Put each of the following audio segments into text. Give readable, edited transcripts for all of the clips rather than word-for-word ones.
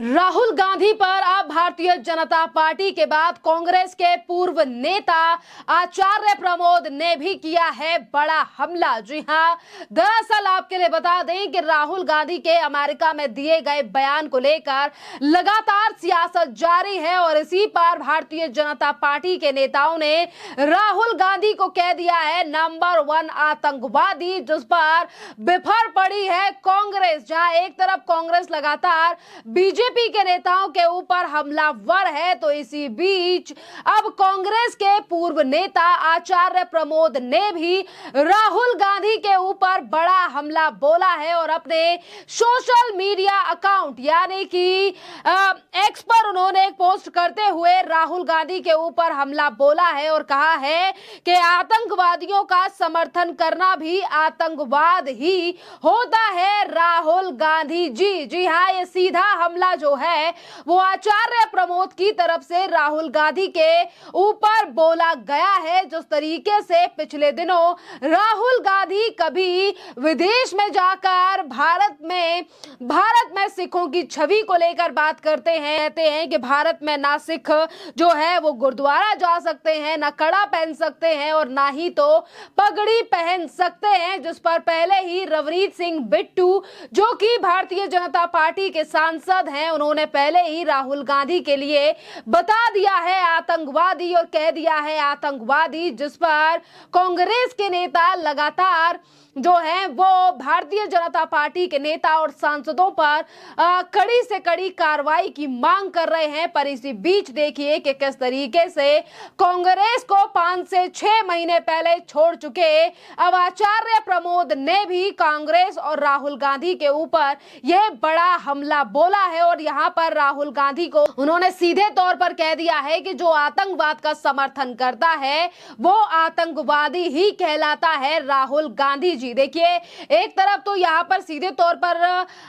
राहुल गांधी पर अब भारतीय जनता पार्टी के बाद कांग्रेस के पूर्व नेता आचार्य प्रमोद ने भी किया है बड़ा हमला। जी हां, दरअसल आपके लिए बता दें कि राहुल गांधी के अमेरिका में दिए गए बयान को लेकर लगातार सियासत जारी है और इसी पर भारतीय जनता पार्टी के नेताओं ने राहुल गांधी को कह दिया है नंबर 1 आतंकवादी, जिस पर बिफर पड़ी है कांग्रेस। जहां एक तरफ कांग्रेस लगातार बीजेपी के नेताओं के ऊपर हमलावर है, तो इसी बीच अब कांग्रेस के पूर्व नेता आचार्य प्रमोद ने भी राहुल गांधी के ऊपर बड़ा हमला बोला है और अपने सोशल मीडिया अकाउंट यानी कि एक्स पर उन्होंने एक पोस्ट करते हुए राहुल गांधी के ऊपर हमला बोला है और कहा है कि आतंकवादियों का समर्थन करना भी आतंकवाद ही होता है राहुल गांधी जी। जी हाँ, ये सीधा हमला जो है वो आचार्य प्रमोद की तरफ से राहुल गांधी के ऊपर बोला गया है। जिस तरीके से पिछले दिनों राहुल गांधी कभी विदेश में जाकर भारत में सिखों की छवि को लेकर बात करते हैं, कहते हैं कि भारत में ना सिख जो है वो गुरुद्वारा जा सकते हैं, ना कड़ा पहन सकते हैं और ना ही तो पगड़ी पहन सकते हैं, जिस पर पहले ही रवनीत सिंह बिट्टू जो कि भारतीय जनता पार्टी के सांसद हैं, उन्होंने पहले ही राहुल गांधी के लिए बता दिया है आतंकवादी और कह दिया है आतंकवादी, जिस पर कांग्रेस के नेता लगातार जो है वो भारतीय जनता पार्टी के नेता और सांसदों पर कड़ी से कड़ी कार्रवाई की मांग कर रहे हैं। पर इसी बीच देखिए कि किस तरीके से कांग्रेस को 5 से 6 महीने पहले छोड़ चुके अब आचार्य प्रमोद ने भी कांग्रेस और राहुल गांधी के ऊपर यह बड़ा हमला बोला है और यहां पर राहुल गांधी को उन्होंने सीधे तौर पर कह दिया है कि जो आतंकवाद का समर्थन करता है वो आतंकवादी ही कहलाता है राहुल गांधी जी। देखिए, एक तरफ तो यहाँ पर सीधे तौर पर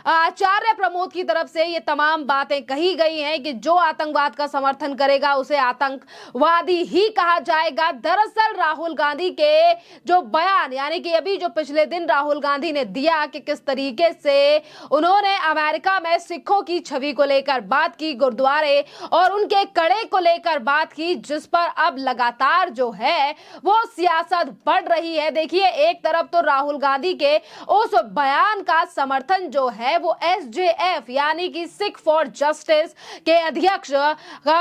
आचार्य प्रमोद की तरफ से ये तमाम बातें कही गई हैं कि जो आतंकवाद का समर्थन करेगा उसे आतंकवादी ही कहा जाएगा। दरअसल राहुल गांधी के जो बयान यानी कि अभी जो पिछले दिन राहुल गांधी ने दिया कि किस तरीके से उन्होंने अमेरिका में सिखों की छवि को लेकर बात की, गुरुद्वारे और उनके कड़े को लेकर बात की, जिस पर अब लगातार जो है वो सियासत बढ़ रही है। देखिए, एक तरफ तो राहुल गांधी के उस बयान का समर्थन जो है वो एसजेएफ यानी कि सिख फॉर जस्टिस के अध्यक्ष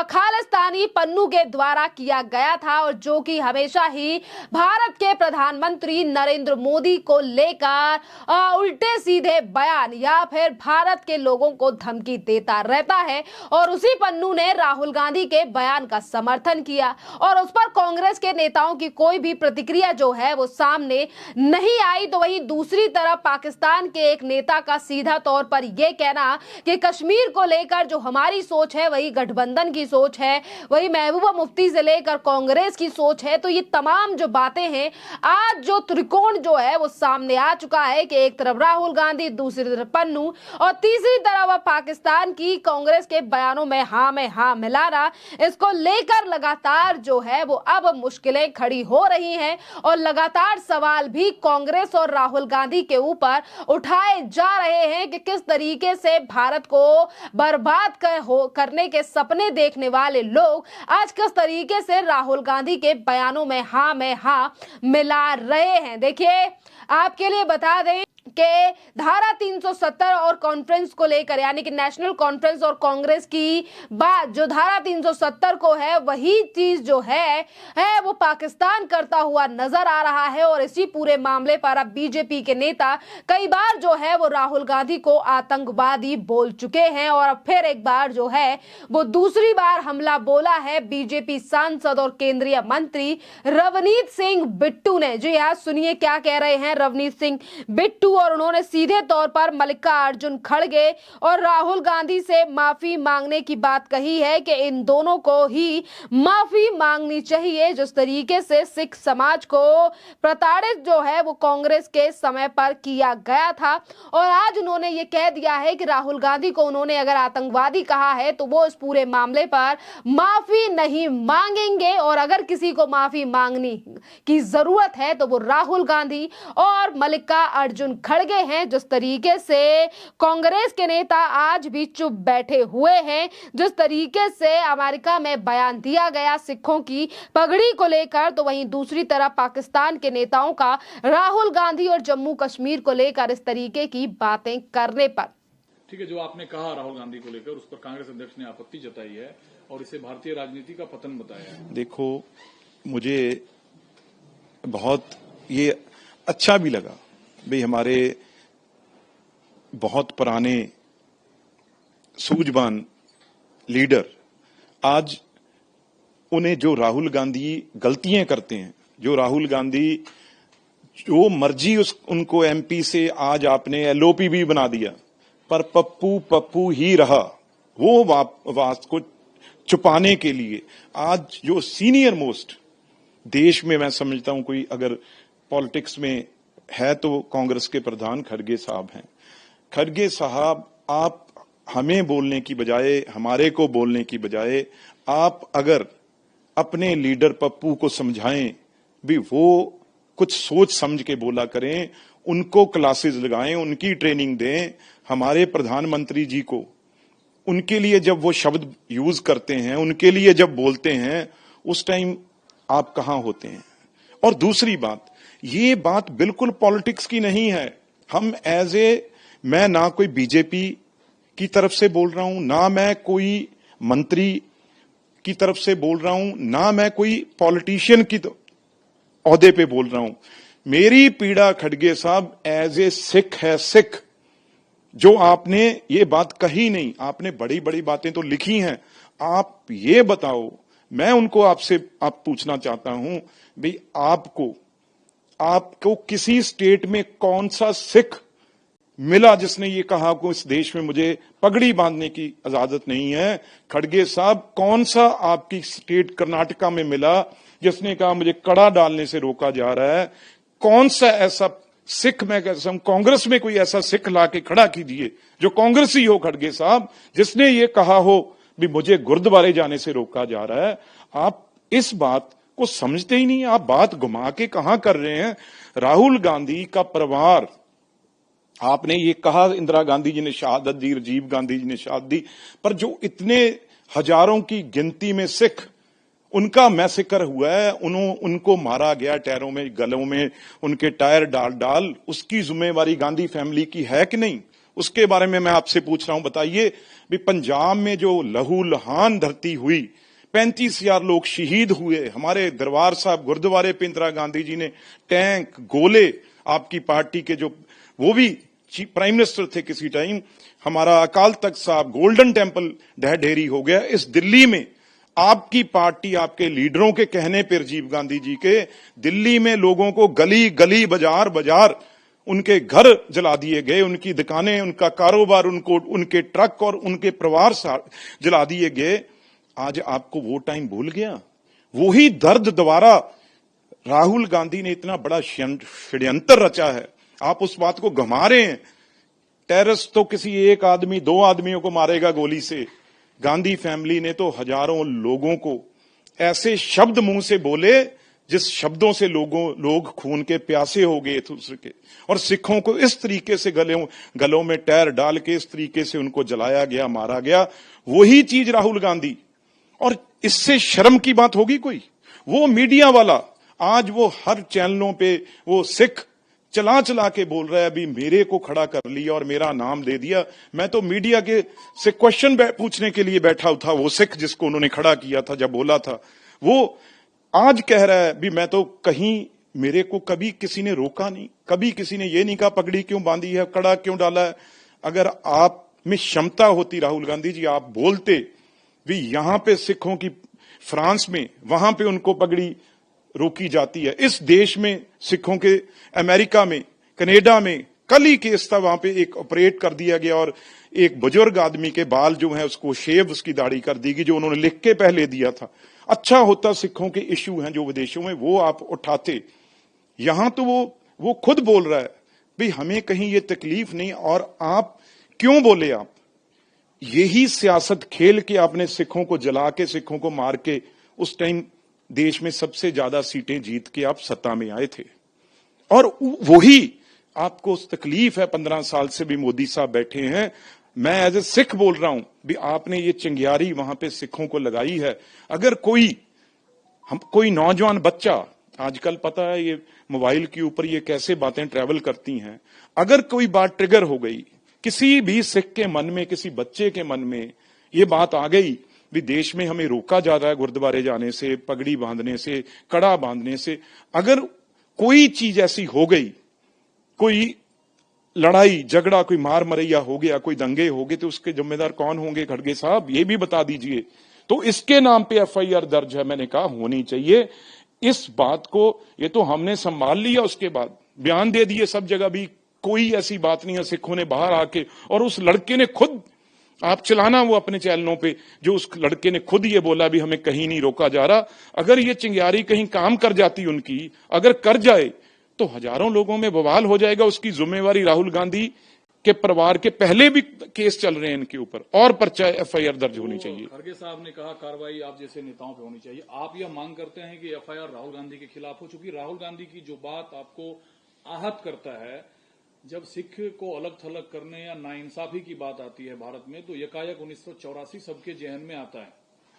खालिस्तानी पन्नू के द्वारा किया गया था और जो कि हमेशा ही भारत के प्रधानमंत्री नरेंद्र मोदी को लेकर उल्टे सीधे बयान या फिर भारत के लोगों को धमकी देता रहता है और उसी पन्नू ने राहुल गांधी के बयान का समर्थन किया और उस पर कांग्रेस के नेताओं की कोई भी प्रतिक्रिया जो है वो सामने नहीं आई। तो वही दूसरी तरफ पाकिस्तान के एक नेता का सीधा तौर पर यह कहना कि कश्मीर को लेकर जो हमारी सोच है वही गठबंधन की सोच है, वही महबूबा मुफ्ती से लेकर कांग्रेस की सोच है। तो ये तमाम जो बातें हैं, आज जो त्रिकोण जो है वो सामने आ चुका है कि एक तरफ राहुल गांधी, दूसरी तरफ पन्नू और तीसरी तरफ पाकिस्तान की कांग्रेस के बयानों में हाँ मिलाना, इसको लेकर लगातार जो है वो अब मुश्किलें खड़ी हो रही हैं और लगातार सवाल भी कांग्रेस और राहुल गांधी के ऊपर उठाए जा रहे हैं कि किस तरीके से भारत को बर्बाद करने के सपने देखने वाले लोग आज किस तरीके से राहुल गांधी के बयानों में हाँ मिला रहे हैं। देखिए, आपके लिए बता दें कि धारा 370 और कॉन्फ्रेंस को लेकर यानी कि नेशनल कॉन्फ्रेंस और कांग्रेस की बात जो धारा 370 को है वही चीज जो है वो पाकिस्तान करता हुआ नजर आ रहा है और इसी पूरे मामले पर अब बीजेपी के नेता कई बार जो है वो राहुल गांधी को आतंकवादी बोल चुके हैं और अब फिर एक बार जो है वो दूसरी बार हमला बोला है बीजेपी सांसद और केंद्रीय मंत्री रवनीत सिंह बिट्टू ने। जी हाँ, सुनिए क्या कह रहे हैं रवनीत सिंह बिट्टू और उन्होंने सीधे तौर पर मल्लिकार्जुन खड़गे और राहुल गांधी से माफी मांगने की बात कही है कि इन दोनों को ही माफी मांगनी चाहिए। जिस तरीके से सिख समाज को प्रताड़ित जो है वो कांग्रेस के समय पर किया गया था और आज उन्होंने ये कह दिया है कि राहुल गांधी को उन्होंने अगर आतंकवादी कहा है तो वो इस पूरे मामले पर माफी नहीं मांगेंगे और अगर किसी को माफी मांगनी की जरूरत है तो वो राहुल गांधी और मल्लिकार्जुन खड़गे हैं, जिस तरीके से कांग्रेस के नेता आज भी चुप बैठे हुए हैं, जिस तरीके से अमेरिका में बयान दिया गया सिखों की पगड़ी को लेकर, तो वहीं दूसरी तरफ पाकिस्तान के नेताओं का राहुल गांधी और जम्मू कश्मीर को लेकर इस तरीके की बातें करने पर। ठीक है, जो आपने कहा राहुल गांधी को लेकर, उस पर कांग्रेस अध्यक्ष ने आपत्ति जताई है और इसे भारतीय राजनीति का पतन बताया है। देखो, मुझे बहुत ये अच्छा भी लगा भाई, हमारे बहुत पुराने सूझबूझ लीडर आज उन्हें जो राहुल गांधी गलतियां करते हैं, जो राहुल गांधी जो मर्जी उनको एमपी से आज आपने एलओपी भी बना दिया, पर पप्पू पप्पू ही रहा। वो बात को छुपाने के लिए आज जो सीनियर मोस्ट देश में, मैं समझता हूं कोई अगर पॉलिटिक्स में है तो कांग्रेस के प्रधान खड़गे साहब हैं। खड़गे साहब, आप हमें बोलने की बजाय, हमारे को बोलने की बजाय, आप अगर अपने लीडर पप्पू को समझाएं भी, वो कुछ सोच समझ के बोला करें, उनको क्लासेस लगाएं, उनकी ट्रेनिंग दें। हमारे प्रधानमंत्री जी को, उनके लिए जब वो शब्द यूज करते हैं, उनके लिए जब बोलते हैं, उस टाइम आप कहां होते हैं। और दूसरी बात, ये बात बिल्कुल पॉलिटिक्स की नहीं है। हम मैं ना कोई बीजेपी की तरफ से बोल रहा हूं, ना मैं कोई मंत्री की तरफ से बोल रहा हूं, ना मैं कोई पॉलिटिशियन की ओहदे पे बोल रहा हूं। मेरी पीड़ा खड़गे साहब एज ए सिख है। सिख जो आपने ये बात कही नहीं, आपने बड़ी बड़ी बातें तो लिखी हैं, आप ये बताओ, मैं उनको आपसे पूछना चाहता हूं भाई, आपको किसी स्टेट में कौन सा सिख मिला जिसने ये कहा कि इस देश में मुझे पगड़ी बांधने की इजाजत नहीं है? खड़गे साहब, कौन सा आपकी स्टेट कर्नाटका में मिला जिसने कहा मुझे कड़ा डालने से रोका जा रहा है? कौन सा ऐसा सिख, मैं कहता हूं कांग्रेस में कोई ऐसा सिख ला के खड़ा कीजिए जो कांग्रेसी हो खड़गे साहब, जिसने ये कहा हो भी मुझे गुरुद्वारे जाने से रोका जा रहा है। आप इस बात को समझते ही नहीं, आप बात घुमा के कहां कर रहे हैं। राहुल गांधी का परिवार, आपने ये कहा इंदिरा गांधी जी ने शहादत दी, राजीव गांधी जी ने शहादत दी, पर जो इतने हजारों की गिनती में सिख, उनका मैसेकर हुआ है, उनको मारा गया टायरों में, गलों में उनके टायर डाल, उसकी जिम्मेवारी गांधी फैमिली की है कि नहीं? उसके बारे में मैं आपसे पूछ रहा हूं, बताइए भी पंजाब में जो लहू लहान धरती हुई, 35,000 लोग शहीद हुए, हमारे दरबार साहब गुरुद्वारे पे इंदिरा गांधी जी ने टैंक, गोले, आपकी पार्टी के जो वो भी प्राइम मिनिस्टर थे किसी टाइम, हमारा अकाल तख्त साहब गोल्डन टेम्पल ढह ढेरी हो गया। इस दिल्ली में आपकी पार्टी, आपके लीडरों के कहने पर, राजीव गांधी जी के, दिल्ली में लोगों को गली गली, बाजार बाजार, उनके घर जला दिए गए, उनकी दुकानें, उनका कारोबार, उनके ट्रक और उनके परिवार जला दिए गए। आज आपको वो टाइम भूल गया? वही दर्द दोबारा राहुल गांधी ने इतना बड़ा षड्यंत्र रचा है, आप उस बात को घुमा रहे हैं। टेररिस्ट तो किसी एक आदमी, दो आदमियों को मारेगा गोली से, गांधी फैमिली ने तो हजारों लोगों को ऐसे शब्द मुंह से बोले जिस शब्दों से लोग खून के प्यासे हो गए दूसरे के, और सिखों को इस तरीके से गलों में टायर डाल के इस तरीके से उनको जलाया गया, मारा गया। वही चीज राहुल गांधी, और इससे शर्म की बात होगी कोई? वो मीडिया वाला आज वो हर चैनलों पे वो सिख चला के बोल रहा है, अभी मेरे को खड़ा कर लिया और मेरा नाम दे दिया। मैं तो मीडिया के से क्वेश्चन पूछने के लिए बैठा था, वो सिख जिसको उन्होंने खड़ा किया था, जब बोला था, वो आज कह रहा है भी मैं तो कहीं, मेरे को कभी किसी ने रोका नहीं, कभी किसी ने ये नहीं कहा पगड़ी क्यों बांधी है, कड़ा क्यों डाला है। अगर आप में क्षमता होती राहुल गांधी जी, आप बोलते भी यहां पे सिखों की, फ्रांस में वहां पे उनको पगड़ी रोकी जाती है, इस देश में सिखों के, अमेरिका में, कनाडा में कल ही केस था, वहां पे एक ऑपरेट कर दिया गया और एक बुजुर्ग आदमी के बाल जो है उसको शेव, उसकी दाढ़ी कर दी गई, जो उन्होंने लिख के पहले दिया था। अच्छा होता सिखों के इश्यू हैं जो विदेशों में, वो आप उठाते। यहां तो वो खुद बोल रहा है भाई हमें कहीं ये तकलीफ नहीं, और आप क्यों बोले? आप यही सियासत खेल के आपने सिखों को जला के, सिखों को मार के, उस टाइम देश में सबसे ज्यादा सीटें जीत के आप सत्ता में आए थे। और वही आपको तकलीफ है, 15 साल से भी मोदी साहब बैठे हैं। मैं एज ए सिख बोल रहा हूं भी आपने ये चिंगारी वहां पे सिखों को लगाई है। अगर कोई नौजवान बच्चा, आजकल पता है ये मोबाइल के ऊपर ये कैसे बातें ट्रेवल करती हैं, अगर कोई बात ट्रिगर हो गई किसी भी सिख के मन में, किसी बच्चे के मन में ये बात आ गई भी देश में हमें रोका जा रहा है गुरुद्वारे जाने से, पगड़ी बांधने से, कड़ा बांधने से, अगर कोई चीज ऐसी हो गई, कोई लड़ाई झगड़ा, कोई मार मरैया हो गया, कोई दंगे हो गए, तो उसके जिम्मेदार कौन होंगे खड़गे साहब, ये भी बता दीजिए। तो इसके नाम पे एफआईआर दर्ज है, मैंने कहा होनी चाहिए। इस बात को ये तो हमने संभाल लिया, उसके बाद बयान दे दिए सब जगह, भी कोई ऐसी बात नहीं है। सिखों ने बाहर आके, और उस लड़के ने खुद, आप चलाना वो अपने चैनलों पे, जो उस लड़के ने खुद ये बोला भी हमें कहीं नहीं रोका जा रहा। अगर ये चिंगारी कहीं काम कर जाती उनकी, अगर कर जाए तो हजारों लोगों में बवाल हो जाएगा। उसकी जिम्मेवारी राहुल गांधी के परिवार के पहले भी केस चल रहे हैं इनके ऊपर, और पर्चा एफआईआर दर्ज होनी चाहिए। खड़गे साहब ने कहा कार्रवाई आप जैसे नेताओं पे होनी चाहिए। आप यह मांग करते हैं कि एफआईआर राहुल गांधी के खिलाफ हो, चूंकि राहुल गांधी की जो बात आपको आहत करता है, जब सिख को अलग थलग करने या नाइंसाफी की बात आती है भारत में, तो यकायक 1984 सबके जहन में आता है।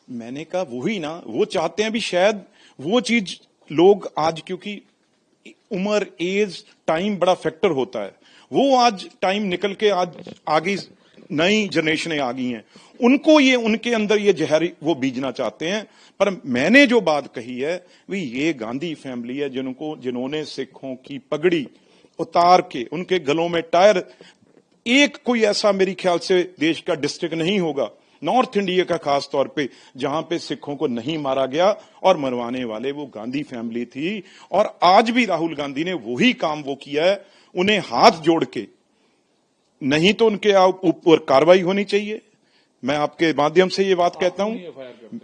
मैंने कहा वही ना, वो चाहते हैं भी शायद वो चीज लोग आज, क्योंकि उम्र, एज, टाइम बड़ा फैक्टर होता है, वो आज टाइम निकल के आज आगे नई जनरेशनें आ गई हैं, उनको ये, उनके अंदर ये जहर वो बीजना चाहते हैं। पर मैंने जो बात कही है भी ये गांधी फैमिली है जिन्होंने सिखों की पगड़ी उतार के उनके गलों में टायर, एक कोई ऐसा मेरे ख्याल से देश का डिस्ट्रिक्ट नहीं होगा, नॉर्थ इंडिया का खास तौर पे, जहां पे सिखों को नहीं मारा गया, और मरवाने वाले वो गांधी फैमिली थी। और आज भी राहुल गांधी ने वही काम वो किया है, उन्हें हाथ जोड़ के, नहीं तो उनके ऊपर कार्रवाई होनी चाहिए। मैं आपके माध्यम से ये बात कहता हूं।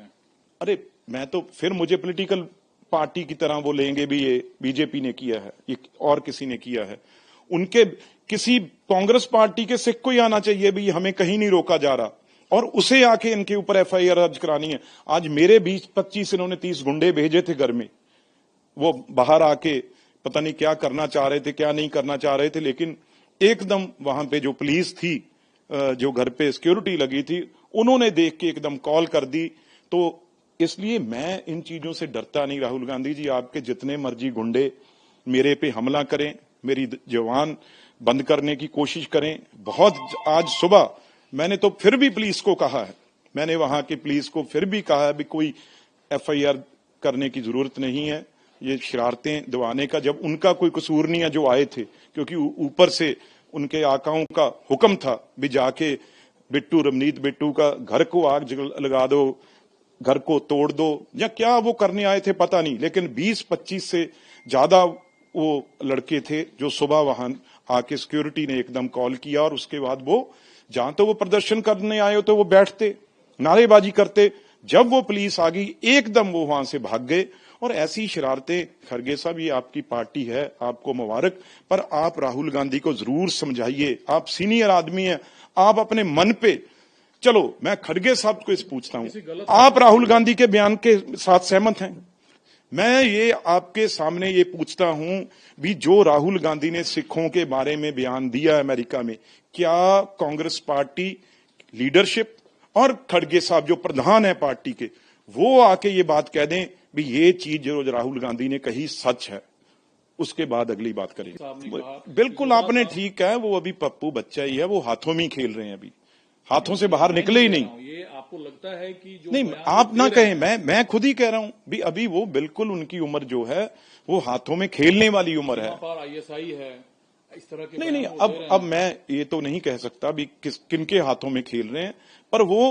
अरे मैं तो फिर मुझे पॉलिटिकल पार्टी की तरह वो लेंगे भी, ये बीजेपी ने किया है, ये और किसी ने किया है, उनके किसी कांग्रेस पार्टी के सिख को ही आना चाहिए भी हमें कहीं नहीं रोका जा रहा, और उसे आके इनके ऊपर एफआईआर दर्ज करानी है। आज मेरे 20-25 इन्होंने 30 गुंडे भेजे थे घर में, वो बाहर आके पता नहीं क्या करना चाह रहे थे, क्या नहीं करना चाह रहे थे, लेकिन एकदम वहां पे जो पुलिस थी, जो घर पे सिक्योरिटी लगी थी, उन्होंने देख के एकदम कॉल कर दी। तो इसलिए मैं इन चीजों से डरता नहीं। राहुल गांधी जी, आपके जितने मर्जी गुंडे मेरे पे हमला करें, मेरी जवान बंद करने की कोशिश करें। बहुत आज सुबह मैंने तो फिर भी पुलिस को कहा है, मैंने वहां की पुलिस को फिर भी कहा है भी कोई एफआईआर करने की जरूरत नहीं है, ये शरारतें दिवाने का, जब उनका कोई कसूर नहीं है जो आए थे, क्योंकि ऊपर से उनके आकाओं का हुक्म था भी जाके बिट्टू, रवनीत बिट्टू का घर को आग लगा दो, घर को तोड़ दो, या क्या वो करने आए थे पता नहीं, लेकिन 20-25 से ज्यादा वो लड़के थे जो सुबह वहां आके सिक्योरिटी ने एकदम कॉल किया, और उसके बाद वो जहां तो वो प्रदर्शन करने आए तो वो बैठते, नारेबाजी करते, जब वो पुलिस आ गई एकदम वो वहां से भाग गए। और ऐसी शरारतें, खड़गे साहब ये आपकी पार्टी है, आपको मुबारक, पर आप राहुल गांधी को जरूर समझाइए, आप सीनियर आदमी हैं, आप अपने मन पे, चलो मैं खड़गे साहब को इस पूछता हूं, आप राहुल गांधी के बयान के साथ सहमत हैं? मैं ये आपके सामने ये पूछता हूं भी, जो राहुल गांधी ने सिखों के बारे में बयान दिया है अमेरिका में, क्या कांग्रेस पार्टी लीडरशिप और खड़गे साहब जो प्रधान है पार्टी के, वो आके ये बात कह दें भी ये चीज जो राहुल गांधी ने कही सच है, उसके बाद अगली बात करेंगे। बिल्कुल आपने ठीक है, वो अभी पप्पू बच्चा ही है, वो हाथों में ही खेल रहे हैं, अभी हाथों से बाहर निकले ही नहीं। ये आपको लगता है कि जो नहीं, आप ना कहें, मैं खुद ही कह रहा हूं भी अभी वो बिल्कुल उनकी उम्र जो है वो हाथों में खेलने वाली उम्र है। आईएसआई है, इस तरह के नहीं, अब मैं ये तो नहीं कह सकता भी किनके हाथों में खेल रहे हैं, पर वो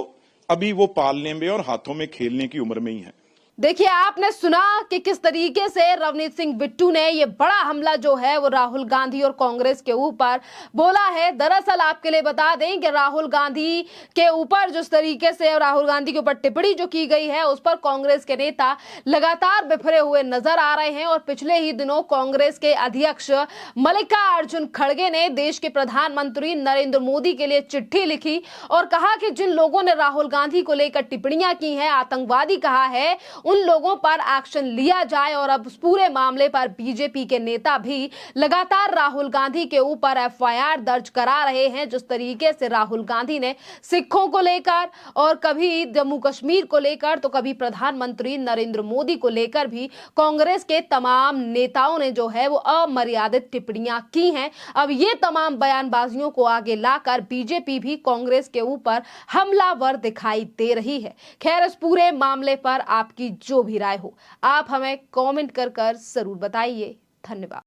अभी वो पालने में और हाथों में खेलने की उम्र में ही है। देखिए, आपने सुना कि किस तरीके से रवनीत सिंह बिट्टू ने ये बड़ा हमला जो है वो राहुल गांधी और कांग्रेस के ऊपर बोला है। दरअसल आपके लिए बता दें कि राहुल गांधी के ऊपर जिस तरीके से राहुल गांधी के ऊपर टिप्पणी जो की गई है, उस पर कांग्रेस के नेता लगातार बिफरे हुए नजर आ रहे हैं। और पिछले ही दिनों कांग्रेस के अध्यक्ष मल्लिकार्जुन खड़गे ने देश के प्रधानमंत्री नरेंद्र मोदी के लिए चिट्ठी लिखी और कहा कि जिन लोगों ने राहुल गांधी को लेकर टिप्पणियां की हैं, आतंकवादी कहा है, उन लोगों पर एक्शन लिया जाए। और अब उस पूरे मामले पर बीजेपी के नेता भी लगातार राहुल गांधी के ऊपर एफआईआर दर्ज करा रहे हैं। जिस तरीके से राहुल गांधी ने सिखों को लेकर और कभी जम्मू कश्मीर को लेकर तो कभी प्रधानमंत्री नरेंद्र मोदी को लेकर भी कांग्रेस के तमाम नेताओं ने जो है वो अमर्यादित टिप्पणियां की हैं। अब ये तमाम बयानबाजियों को आगे लाकर बीजेपी भी कांग्रेस के ऊपर हमलावर दिखाई दे रही है। खैर, इस पूरे मामले पर आपकी जो भी राय हो आप हमें कमेंट कर जरूर बताइए। धन्यवाद।